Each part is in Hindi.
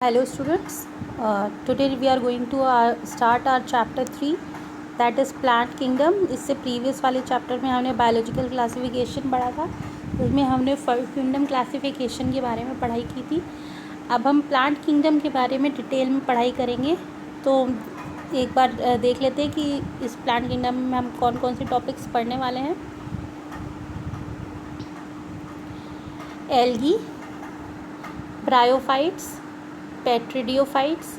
Hello students, today we are going to start our chapter 3 that is plant kingdom। इससे प्रीवियस वाले चैप्टर में हमने बायोलॉजिकल क्लासिफिकेशन पढ़ा था, उसमें हमने किंगडम क्लासिफिकेशन के बारे में पढ़ाई की थी। अब हम प्लांट किंगडम के बारे में डिटेल में पढ़ाई करेंगे। तो एक बार देख लेते हैं कि इस प्लांट किंगडम में हम कौन कौन से टॉपिक्स पढ़ने वाले हैं। Algae, bryophytes, pteridophytes,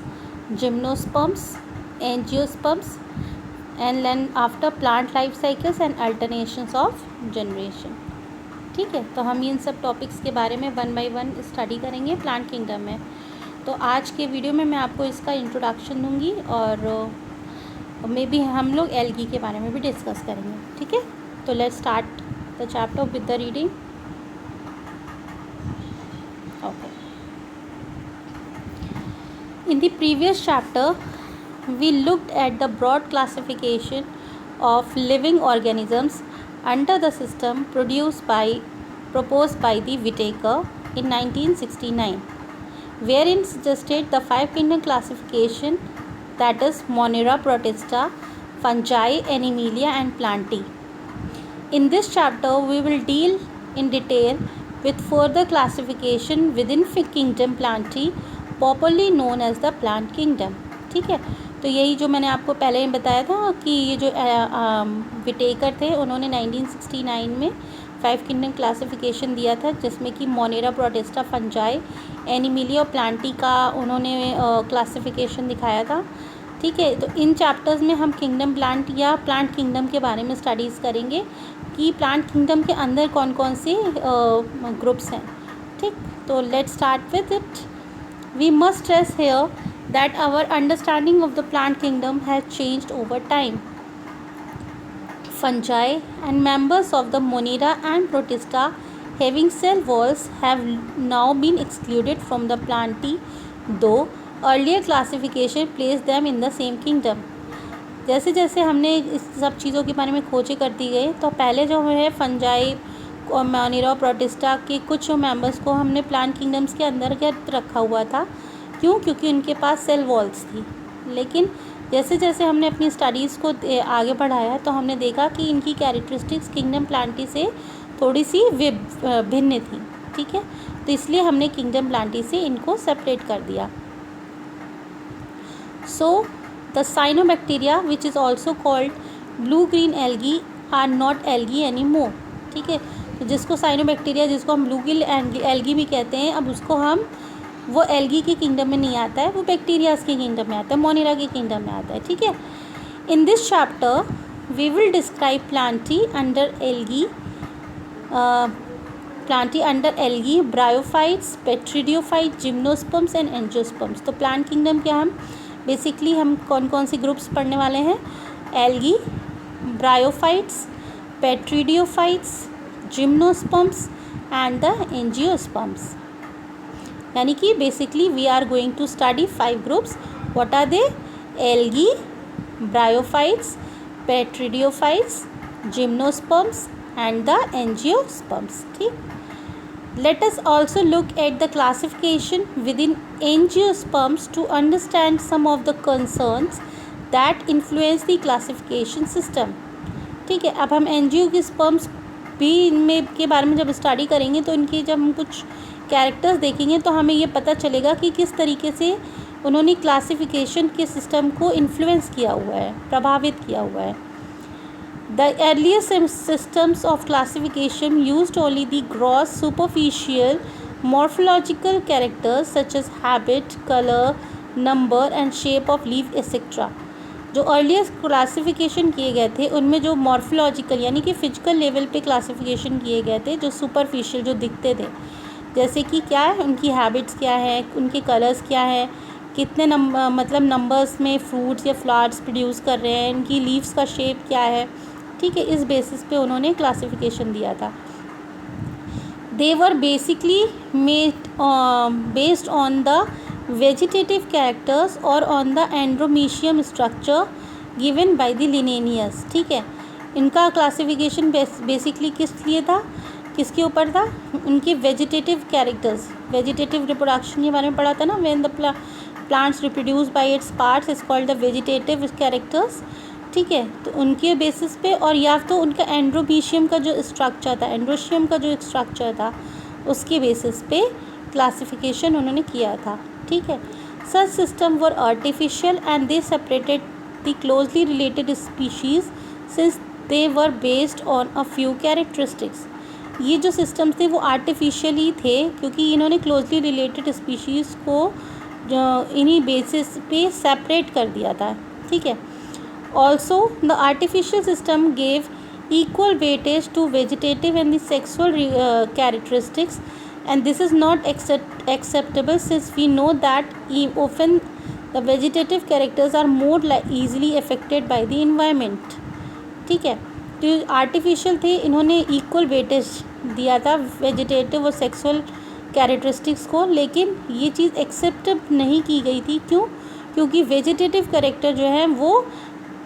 gymnosperms, angiosperms, and then after plant life cycles and alternations of generation। ठीक है, तो हम इन सब टॉपिक्स के बारे में वन बाय वन स्टडी करेंगे प्लांट किंगडम में। तो आज के वीडियो में मैं आपको इसका इंट्रोडक्शन दूंगी और मे बी हम लोग एल्गी के बारे में भी डिस्कस करेंगे। ठीक है, तो let's start the chapter with the reading. Okay, in the previous chapter we looked at the broad classification of living organisms under the system proposed by the Whittaker in 1969, wherein suggested the five kingdom classification, that is Monera, Protista, fungi, Animalia and Plantae. In this chapter we will deal in detail with further classification within kingdom Plantae, popularly known as the plant kingdom. ठीक है, तो यही जो मैंने आपको पहले ही बताया था कि ये जो विटेकर थे उन्होंने 1969 में फाइव किंगडम क्लासिफिकेशन दिया था, जिसमें कि मोनेरा, प्रोटिस्टा, फंजाई, एनिमिलिया और प्लांटी का उन्होंने क्लासिफिकेशन दिखाया था। ठीक है, तो इन चैप्टर्स में हम किंगडम प्लांट या प्लांट किंगडम के बारे में स्टडीज़ करेंगे कि प्लांट किंगडम के अंदर कौन कौन से ग्रुप्स हैं। ठीक, तो let's start with it. We must stress here that our understanding of the plant kingdom has changed over time. Fungi and members of the Monera and Protista having cell walls have now been excluded from the Plantae, though earlier classification placed them in the same kingdom. जैसे जैसे हमने इस सब चीज़ों के बारे में खोजें करती गई, तो पहले जो है फंजाई और मोनेरा और प्रोटिस्टा के कुछ मेंबर्स को हमने प्लांट किंगडम्स के अंतर्गत रखा हुआ था। क्यों? क्योंकि उनके पास सेल वॉल्स थी। लेकिन जैसे जैसे हमने अपनी स्टडीज़ को आगे बढ़ाया तो हमने देखा कि इनकी कैरेक्टरिस्टिक्स किंगडम प्लांटी से थोड़ी सी भिन्न थी। ठीक है, तो इसलिए हमने किंगडम प्लांटी से इनको सेपरेट कर दिया। So the cyanobacteria which is also called blue green algae are not algae any more. ठीक है, तो जिसको साइनोबैक्टीरिया, जिसको हम ब्लू ग्रीन एल्गी भी कहते हैं, अब उसको हम वो एल्गी के किंगडम में नहीं आता है, वो बैक्टीरियाज के किंगडम में आता है, मोनेरा के किंगडम में आता है। ठीक है, in this chapter we will describe plantae under algae, bryophytes, pteridophyte, gymnosperms and angiosperms. तो प्लांट किंगडम के हम बेसिकली हम कौन कौन सी ग्रुप्स पढ़ने वाले हैं? Algae, bryophytes, pteridophytes, gymnosperms and the angiosperms. यानी कि basically we are going to study five groups. What are they? Algae, bryophytes, pteridophytes, gymnosperms and the angiosperms. ठीक, let us also look at the classification within angiosperms to understand some of the concerns that influence the classification system। ठीक है, अब हम एंजियोस्पर्म्स भी इनमें के बारे में जब स्टडी करेंगे तो इनकी जब हम कुछ कैरेक्टर्स देखेंगे तो हमें ये पता चलेगा कि किस तरीके से उन्होंने क्लासिफिकेशन के सिस्टम को इन्फ्लुएंस किया हुआ है, प्रभावित किया हुआ है। The earliest systems of classification used only the gross superficial morphological characters such as habit, color, number and shape of leaf etc. जो अर्लीस्ट क्लासिफिकेशन किए गए थे उनमें जो मॉर्फोलॉजिकल यानी कि फिजिकल लेवल पे क्लासिफिकेशन किए गए थे, जो सुपरफिशियल जो दिखते थे, जैसे कि क्या है, उनकी हैबिट्स क्या है, उनके कलर्स क्या है, कितने मतलब नंबर्स में फ्रूट्स या फ्लावर्स प्रोड्यूस कर रहे हैं, उनकी लीव्स का शेप क्या है। ठीक है, इस बेसिस पे उन्होंने क्लासिफिकेशन दिया था। They were basically made based on the vegetative characters और on the androecium structure given by the Linnaeus. ठीक है, इनका क्लासिफिकेशन बेसिकली किस लिए था? किसके ऊपर था, उनके वेजिटेटिव कैरेक्टर्स, वेजिटेटिव रिप्रोडक्शन के बारे में पढ़ा था ना, when the plants reproduce by its parts is called the vegetative characters, ठीक है। तो उनके बेसिस पे, और या तो उनका एंड्रोमीशियम का जो स्ट्रक्चर था, एंड्रोशियम का जो स्ट्रक्चर था, उसके बेसिस पे क्लासिफिकेशन उन्होंने किया था, ठीक है। Such system were artificial and they separated the closely related species since they were based on a few characteristics. ये जो सिस्टम्स थे वो आर्टिफिशियली थे क्योंकि इन्होंने क्लोजली रिलेटेड स्पीशीज़ को इन्हीं बेसिस पे सेपरेट कर दिया था, ठीक है। Also the artificial system gave equal weightage to vegetative and the sexual characteristics, and this is not acceptable since we know that often the vegetative characters are more easily affected by the environment, ठीक है। तो आर्टिफिशियल थे, इन्होंने इक्वल वेटेज दिया था वेजिटेटिव और सेक्सुअल कैरेक्टरिस्टिक्स को, लेकिन ये चीज़ एक्सेप्ट नहीं की गई थी। क्यों? क्योंकि वेजिटेटिव कैरेक्टर जो है वो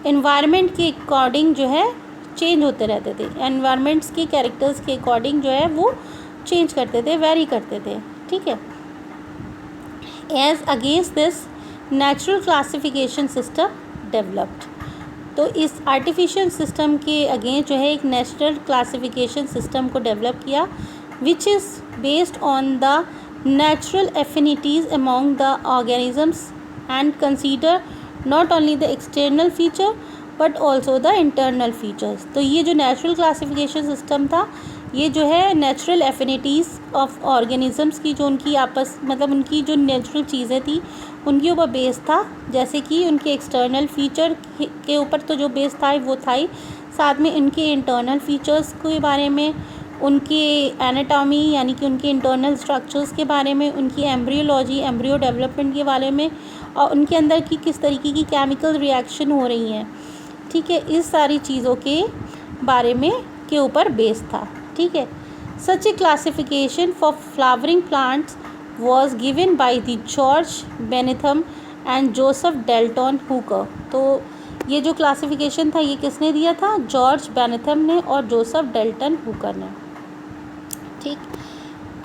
एनवायरनमेंट के अकॉर्डिंग जो है चेंज होते रहते थे, एनवायरनमेंट्स के कैरेक्टर्स के अकॉर्डिंग जो है वो चेंज करते थे, वेरी करते थे, ठीक है। As against this natural classification system developed, तो इस आर्टिफिशियल सिस्टम के अगेंस्ट जो है एक नेचुरल क्लासिफिकेशन सिस्टम को डेवलप किया, which is based on the natural affinities among the organisms and consider not only the external feature but also the internal features. तो ये जो नेचुरल क्लासिफिकेशन सिस्टम था, ये जो है नेचुरल एफिनिटीज़ ऑफ ऑर्गेनिजम्स की, जो उनकी आपस मतलब उनकी जो नेचुरल चीज़ें थी उनके ऊपर बेस था, जैसे कि उनके एक्सटर्नल फीचर के ऊपर तो जो बेस था वो था ही, साथ में उनके इंटरनल फीचर्स के बारे में, उनके एनाटॉमी यानी कि उनके इंटरनल स्ट्रक्चर्स के बारे में, उनकी एम्ब्रियोलॉजी, एम्ब्रियो डेवलपमेंट के बारे में, और उनके अंदर की किस तरीके की केमिकल रिएक्शन हो रही हैं, ठीक है, इस सारी चीज़ों के बारे में के ऊपर बेस था, ठीक है। Such a classification for flowering plants was given by the George Bentham and Joseph Dalton Hooker. तो ये जो क्लासिफिकेशन था ये किसने दिया था? जॉर्ज बेनेथम ने और जोसेफ डेल्टन हुकर ने, ठीक।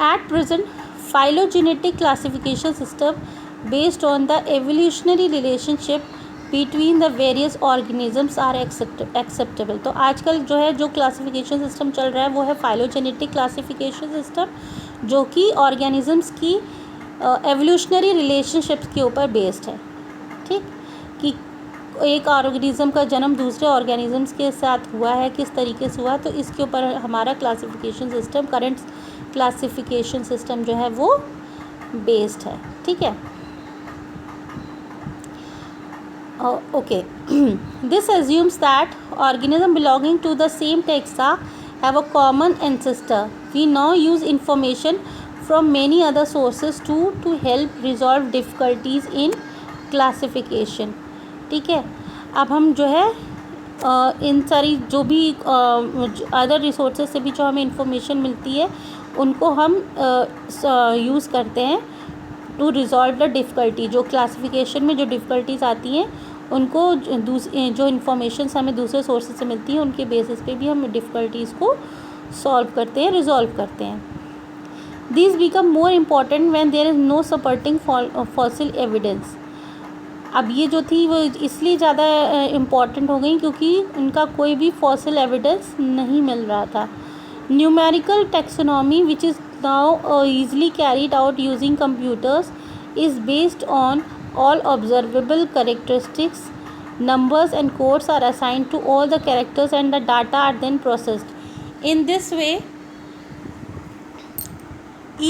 At present phylogenetic classification system based on the evolutionary relationship between the various organisms are acceptable. तो आजकल जो है जो क्लासिफिकेशन सिस्टम चल रहा है वो है फाइलोजेनेटिक क्लासिफिकेशन सिस्टम, जो कि ऑर्गेनिजम्स की एवोल्यूशनरी रिलेशनशिप्स के ऊपर बेस्ड है, ठीक। कि एक ऑर्गेनिज्म का जन्म दूसरे ऑर्गेनिजम्स के साथ हुआ है, किस तरीके से हुआ, तो इसके ऊपर हमारा classification system, current classification system जो है वो बेस्ड है, ठीक है। Okay. This assumes that organisms belonging to the same taxa have a common ancestor. We now use information from many other sources to help resolve difficulties in classification. ठीक है, अब हम जो है इन सारी जो भी अदर रिसोर्सेज से भी जो हमें इंफॉर्मेशन मिलती है उनको हम यूज़ करते हैं टू रिजॉल्व द डिफ़िकल्टी। जो क्लासिफिकेशन में जो डिफ़िकल्टीज़ आती हैं उनको जो इन्फॉर्मेशन हमें दूसरे सोर्सेज से मिलती है उनके बेसिस पे भी हम डिफ़िकल्टीज़ को सॉल्व करते हैं, रिजॉल्व करते हैं। These become more important when there is no supporting fossil evidence. अब ये जो थी वो इसलिए ज़्यादा इम्पॉर्टेंट हो गई क्योंकि उनका कोई भी फॉसिल एविडेंस नहीं मिल रहा था। Numerical taxonomy which is now easily carried out using computers is based on all observable characteristics. Numbers and codes are assigned to all the characters and the data are then processed. In this way,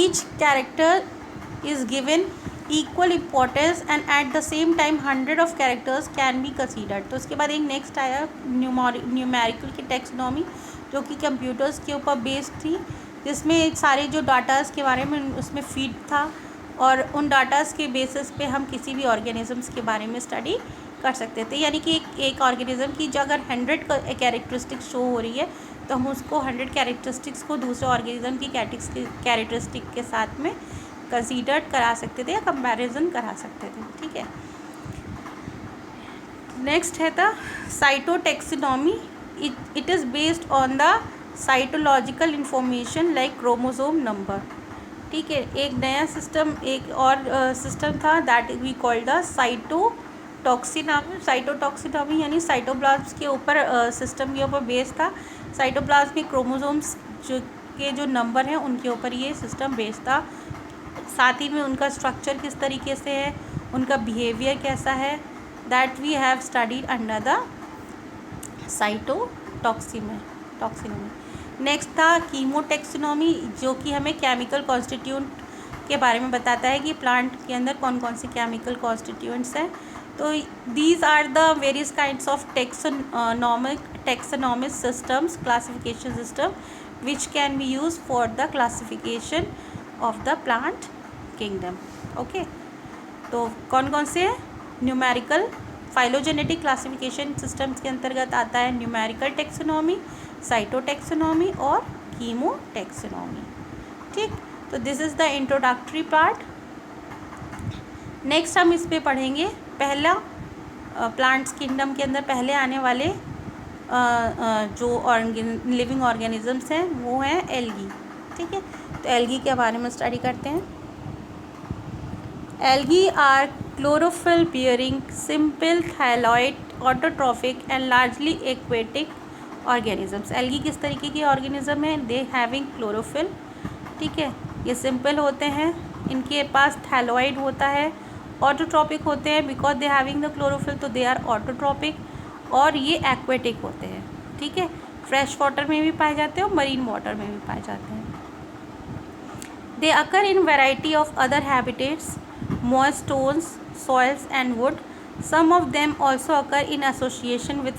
each character is given equal importance and at the same time 100 of characters can be considered. तो उसके बाद एक नेक्स्ट आया न्यूमेरिकल की टैक्सोनॉमी जो कि कंप्यूटर्स के ऊपर बेस्ड थी, जिसमें सारे जो डाटाज़ के बारे में उसमें फीड था और उन डाटाज़ के बेसिस पे हम किसी भी ऑर्गेनिजम्स के बारे में स्टडी कर सकते थे। यानी कि एक ऑर्गेनिज़म की जो अगर 100 कैरेक्टरिस्टिक्स शो हो रही है तो हम उसको 100 कैरेक्टरिस्टिक्स को दूसरे ऑर्गेनिज़म की कैरेक्टरिस्टिक के साथ में कंसीडर करा सकते थे या कंपैरिजन करा सकते थे, ठीक है। नेक्स्ट है the cytotaxonomy. It is based on the cytological information like chromosome number. ठीक है, एक नया सिस्टम, एक और सिस्टम था दैट वी कॉल्ड द साइटोटॉक्सिनॉमी यानी साइटोप्लाज्म के ऊपर सिस्टम के ऊपर बेस था। साइटोप्लाज्म में क्रोमोसोम्स जो नंबर हैं उनके ऊपर ये सिस्टम बेस था। साथ ही में उनका स्ट्रक्चर किस तरीके से है, उनका बिहेवियर कैसा है, that we have studied under the taxonomy. Next था कीमोटेक्सोनॉमी, जो कि हमें केमिकल कॉन्स्टिट्यूएंट के बारे में बताता है कि प्लांट के अंदर कौन कौन से केमिकल कॉन्स्टिट्यूएंट्स हैं। तो these are the various kinds of taxonomic systems, classification system which can be use for the classification of the plant kingdom. Okay, तो कौन कौन से न्यूमेरिकल फाइलोजेनेटिक क्लासिफिकेशन सिस्टम्स के अंतर्गत आता है न्यूमेरिकल टेक्सोनॉमी, साइटोटेक्सोनॉमी और कीमोटेक्सोनॉमी। ठीक, तो this is the introductory part. Next हम इस पे पढ़ेंगे पहला प्लांट्स किंगडम के अंदर पहले आने वाले जो लिविंग ऑर्गेनिजम्स हैं वो हैं एल्गी। ठीक है, तो एल्गी के बारे में स्टडी करते हैं। Algae are chlorophyll bearing simple thalloid autotrophic and largely aquatic organisms. Algae किस तरीके की ऑर्गेनिज्म है, दे हैविंग क्लोरोफिल। ठीक है, ये सिंपल होते हैं, इनके पास थैलॉइड होता है, ऑटोट्रॉपिक होते हैं because they having the chlorophyll, तो दे आर ऑटोट्रॉपिक, और ये एक्वेटिक होते हैं। ठीक है, फ्रेश वाटर में भी पाए जाते हैं और मरीन वाटर में भी पाए जाते हैं। They occur in variety of other habitats, moist stones, soils and wood. Some of them also occur in association with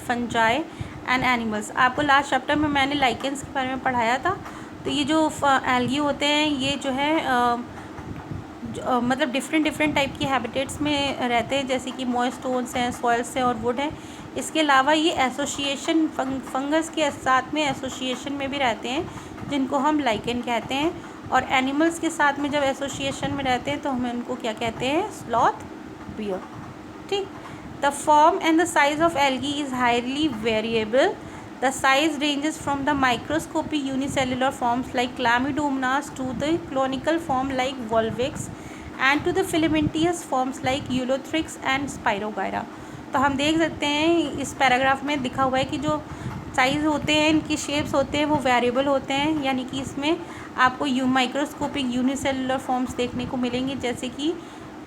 fungi and animals. आपको लास्ट चैप्टर में मैंने लाइकेंस के बारे में पढ़ाया था। तो ये जो एल्गी होते हैं ये जो है मतलब डिफरेंट टाइप की हैबिटेट्स में रहते हैं, जैसे कि मॉइस्ट स्टोन्स हैं, सॉइल्स हैं और वुड है। इसके अलावा ये एसोसिएशन फंगस के साथ में एसोसिएशन में भी रहते हैं, जिनको हम लाइकेन कहते हैं। और एनिमल्स के साथ में जब एसोसिएशन में रहते हैं तो हम उनको क्या कहते हैं, स्लॉथ बियर। ठीक, the form and the size of algae is highly variable. The size ranges from the microscopic unicellular forms like Chlamydomonas to the colonial form like Volvox and to the filamentous forms like Ulothrix and Spirogyra. तो हम देख सकते हैं इस पैराग्राफ में दिखा हुआ है कि जो साइज़ होते हैं, इनकी शेप्स होते हैं, वो वेरिएबल होते हैं, यानी कि इसमें आपको माइक्रोस्कोपिक यूनिसेलुलर फॉर्म्स देखने को मिलेंगी, जैसे कि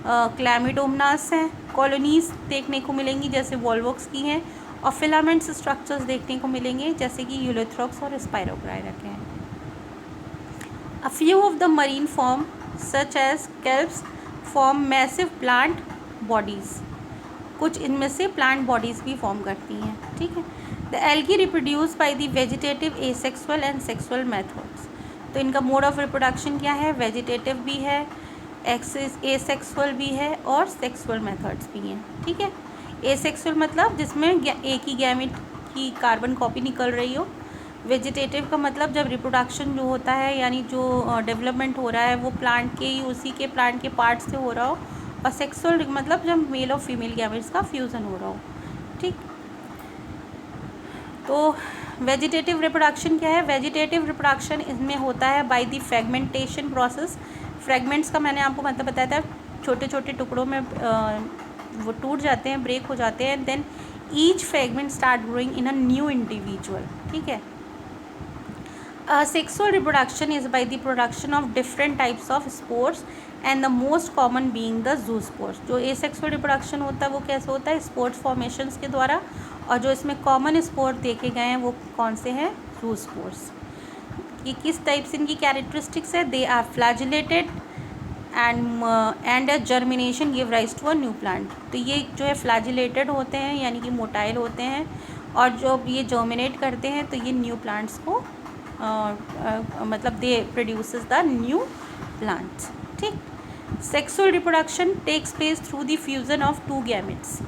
क्लैमिडोमोनास हैं, कॉलोनीज देखने को मिलेंगी जैसे वॉल्वॉक्स की हैं, और फिलामेंट्स स्ट्रक्चर्स देखने को मिलेंगे जैसे कि यूलोथ्रॉक्स और स्पाइरोगायरा के हैं। A few of the marine form such as kelps form massive plant bodies. कुछ इनमें से प्लांट बॉडीज़ भी फॉर्म करती हैं। ठीक है, the algae reproduce by the vegetative asexual and sexual methods. तो इनका मोड ऑफ रिप्रोडक्शन क्या है, वेजिटेटिव भी है, एसेक्सुअल भी है और सेक्सुअल मेथड्स भी हैं। ठीक है, एसेक्सुअल मतलब जिसमें एक ही गैमेट की कार्बन कॉपी निकल रही हो। वेजिटेटिव का मतलब जब रिप्रोडक्शन जो होता है, यानी जो डेवलपमेंट हो रहा है वो प्लांट के ही, उसी के प्लांट के पार्ट से हो रहा हो। और सेक्सुअल मतलब जब मेल और फीमेल गैमेट्स का फ्यूज़न हो रहा हो। ठीक, तो वेजिटेटिव रिप्रोडक्शन क्या है, वेजिटेटिव रिप्रोडक्शन इसमें होता है by the fragmentation process. Fragments का मैंने आपको मतलब बताया था, छोटे छोटे टुकड़ों में वो टूट जाते हैं, ब्रेक हो जाते हैं, then each fragment start growing in a new individual. ठीक है, sexual reproduction is by the production of different types of spores and the most common being the zoospores. जो एसेक्सुअल रिप्रोडक्शन होता है वो कैसे होता है, स्पोर्स फॉर्मेशंस के द्वारा, और जो इसमें कॉमन स्पोर देखे गए हैं वो कौन से हैं, ज़ूस्पोर्स। ये किस टाइप से इनकी कैरेक्टरिस्टिक्स है, they are flagellated and germination give rise to a new plant. तो ये जो है फ्लैजिलेटेड होते हैं यानी कि मोटाइल होते हैं, और जो ये जर्मिनेट करते हैं तो ये न्यू प्लांट्स को मतलब they produces the new plants. ठीक, sexual reproduction takes place through the fusion of two gametes.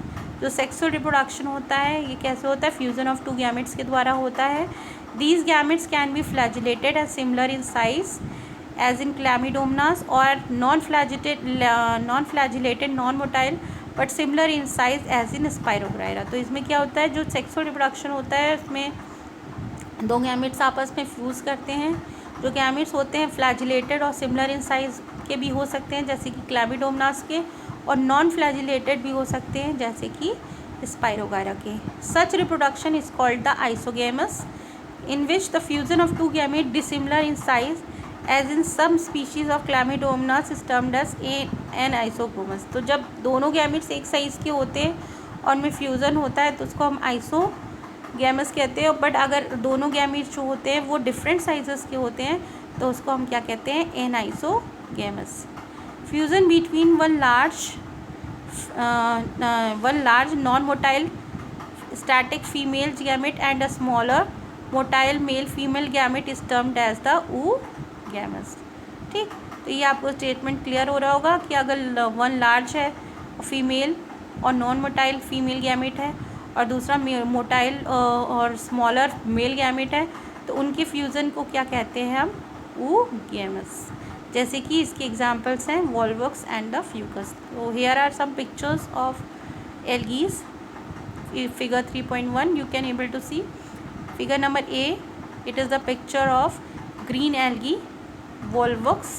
जो सेक्सुअल रिप्रोडक्शन होता है ये कैसे होता है, फ्यूजन ऑफ टू गैमेट्स के द्वारा होता है। These gametes can be flagellated and similar in size as in Chlamydomonas, और non flagellated non motile but similar in size as in Spirogyra. तो इसमें क्या होता है, जो सेक्सुअल रिप्रोडक्शन होता है उसमें दो गैमेट्स आपस में फ्यूज़ करते हैं। जो गैमेट्स होते हैं फ्लैजिलेटेड और सिमिलर इन साइज़ के भी हो सकते हैं जैसे कि क्लैमिडोमोनास के, और नॉन फ्लैजिलेटेड भी हो सकते हैं जैसे कि स्पाइरोगायरा के। Such reproduction is called the isogamous in which the fusion of two gametes dissimilar in size as in some species of Chlamydomonas is termed as an isogynous। तो जब दोनों गैमेट्स एक साइज़ के होते हैं और उनमें फ्यूज़न होता है तो उसको हम आइसोगैमस कहते हैं। बट अगर दोनों गैमेट्स जो होते हैं वो डिफरेंट साइजेस के होते हैं तो उसको हम क्या कहते हैं, an isogamous. Fusion between one large non motile static female gamete and a smaller motile male female gamete is termed as the oogamous। ठीक, तो ये आपको स्टेटमेंट क्लियर हो रहा होगा कि अगर वन लार्ज है फीमेल और नॉन मोटाइल फीमेल गैमेट है और दूसरा मोटाइल और स्मॉलर मेल गैमेट है तो उनके फ्यूज़न को क्या कहते हैं हम, oogamous। जैसे कि इसके एग्जांपल्स हैं वॉल्वॉक्स एंड द फ्यूकस। तो here are some pictures of algaes. Figure 3.1 you can able to see figure number A, it is the picture of green algae volvox।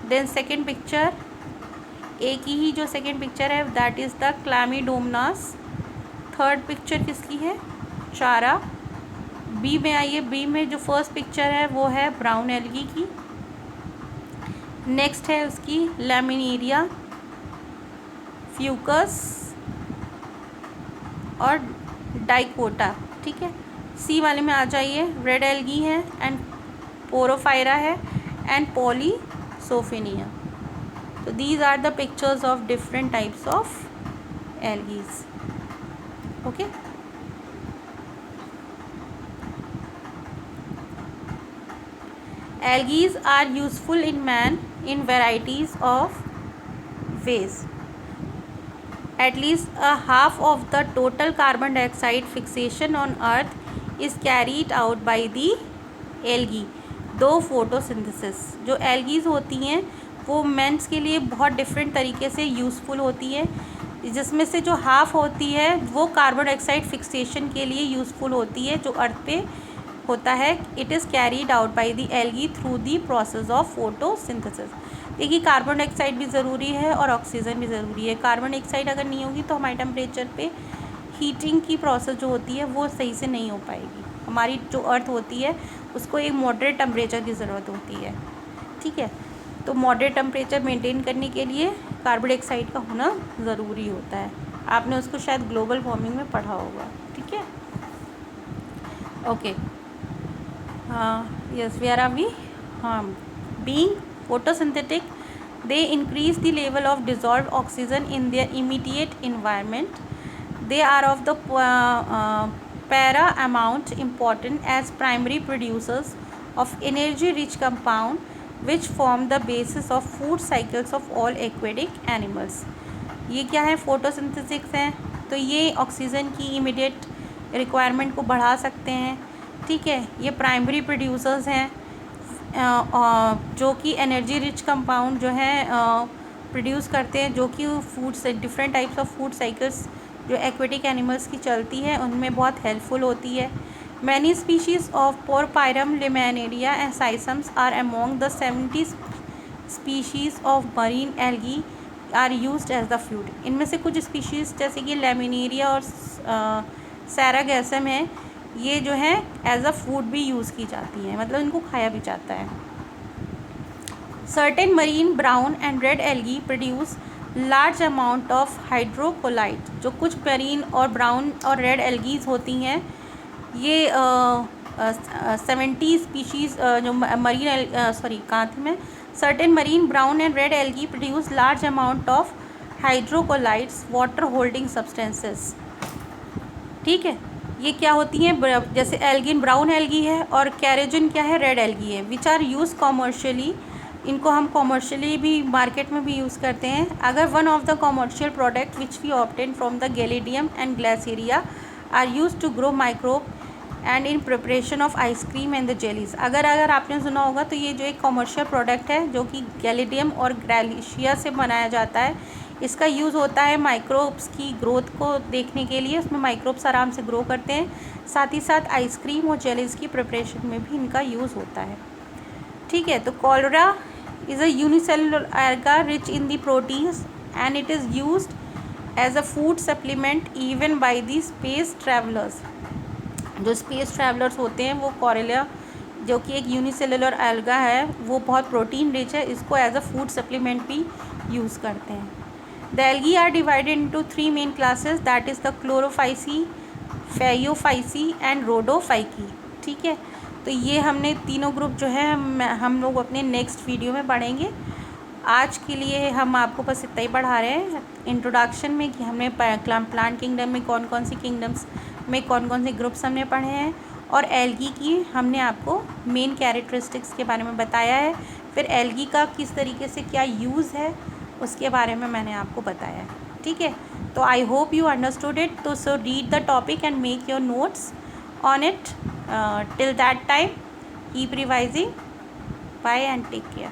then second picture A की ही जो second picture है that is the Chlamydomonas। third picture किसकी है, चारा। B में आइए, B में जो first picture है वो है brown algae की। next है उसकी Laminaria, fucus और डाइकोटा। ठीक है, सी वाले में आ जाइए, रेड एल्गी है एंड पोरोफायरा है एंड पॉलीसोफेनिया। तो these are the pictures of different types of algaes. Okay, algaes are useful in man in varieties of ways. At least a half of the total carbon dioxide fixation on earth is carried out by the algae। दो फोटोसिंथेसिस जो एल्गीज होती हैं वो मेंस के लिए बहुत डिफरेंट तरीके से यूज़फुल होती है, जिसमें से जो हाफ होती है वो कार्बन डाइऑक्साइड फिक्सेशन के लिए यूज़फुल होती है जो अर्थ पे होता है। It is carried out by the algae through the process of photosynthesis. देखिए, कार्बन डाइऑक्साइड भी ज़रूरी है और ऑक्सीजन भी ज़रूरी है। कार्बन डाइऑक्साइड अगर नहीं होगी तो हमारे टेम्परेचर पे हीटिंग की प्रोसेस जो होती है वो सही से नहीं हो पाएगी। हमारी जो अर्थ होती है उसको एक मॉडरेट टेम्परेचर की ज़रूरत होती है। ठीक है, तो मॉडरेट टेम्परेचर मेंटेन करने के लिए कार्बन डाइऑक्साइड का होना ज़रूरी होता है। आपने उसको शायद ग्लोबल वार्मिंग में पढ़ा होगा। ठीक है, okay, yes, where are we, हाँ, being photosynthetic they increase the level of dissolved oxygen in their immediate environment। they are of the paramount important as primary producers of energy rich compound which form the basis of food cycles of all aquatic animals। ये क्या है, फोटोसिंथेसिस है, तो ये ऑक्सीजन की इमीडिएट रिक्वायरमेंट को बढ़ा सकते हैं। ठीक है, ये प्राइमरी प्रोड्यूसर्स हैं जो कि एनर्जी रिच कंपाउंड जो है प्रोड्यूस करते हैं, जो कि फूड से different types of food cycles जो एक्वेटिक एनिमल्स की चलती है उनमें बहुत हेल्पफुल होती है। Many species of Porphyra, Laminaria and साइसम्स are among the 70 species of marine algae are used as the food. इनमें से कुछ स्पीशीज़ जैसे कि लेमिनेरिया और सैरागैसम है, ये जो है एज अ फूड भी यूज़ की जाती है, मतलब इनको खाया भी जाता है। Certain marine brown and red algae produce large amount of hydrocolloid. जो कुछ मरीन और ब्राउन और रेड एल्गीज होती हैं ये 70 स्पीशीज़ जो मरीन कहाँ थी मैं, certain marine brown and red algae produce large amount of hydrocolloids water holding substances. ठीक है, ये क्या होती हैं, जैसे एल्गिन ब्राउन एल्गी है और कैरेजिन क्या है, रेड एल्गी है, विच आर यूज़ कॉमर्शियली। इनको हम कॉमर्शियली भी मार्केट में भी यूज़ करते हैं। Agar one of the commercial product which we obtain from the Gelidium and Gracilaria are use to grow microbe and in preparation of ice cream and the jellies. अगर आपने सुना होगा तो ये जो एक कॉमर्शियल प्रोडक्ट है जो कि गैलिडियम और ग्लासेरिया से बनाया जाता है, इसका यूज़ होता है माइक्रोब्स की ग्रोथ को देखने के लिए, उसमें माइक्रोब्स आराम से ग्रो करते हैं। साथ ही साथ आइसक्रीम और जेलीज की प्रिपरेशन में भी इनका यूज़ होता है। ठीक है, तो Chlorella is a unicellular alga rich in the proteins and it is used as a food supplement even by the space travellers. जो स्पेस ट्रैवलर्स होते हैं वो कॉरेला, जो कि एक यूनिसेलुलर एल्गा है, वो बहुत प्रोटीन रिच है, इसको एज अ फूड सप्लीमेंट भी यूज़ करते हैं। The algae are divided into 3 main classes, that is the Chlorophyceae, Phaeophyceae and Rhodophyceae. ठीक है, तो ये हमने तीनों ग्रुप जो है हम लोग अपने नेक्स्ट वीडियो में पढ़ेंगे। आज के लिए हम आपको बस इतना ही पढ़ा रहे हैं इंट्रोडक्शन में कि हमने प्लांट किंगडम में कौन कौन सी किंगडम्स में कौन कौन से ग्रुप्स हमने पढ़े हैं, और एल्गी की हमने आपको मेन कैरेक्टरिस्टिक्स के बारे में बताया है। फिर एल्गी का किस तरीके से क्या यूज़ है उसके बारे में मैंने आपको बताया है। ठीक है, तो I hope you understood it. तो so read the topic and make your notes on it. Till that time, keep revising. Bye and take care.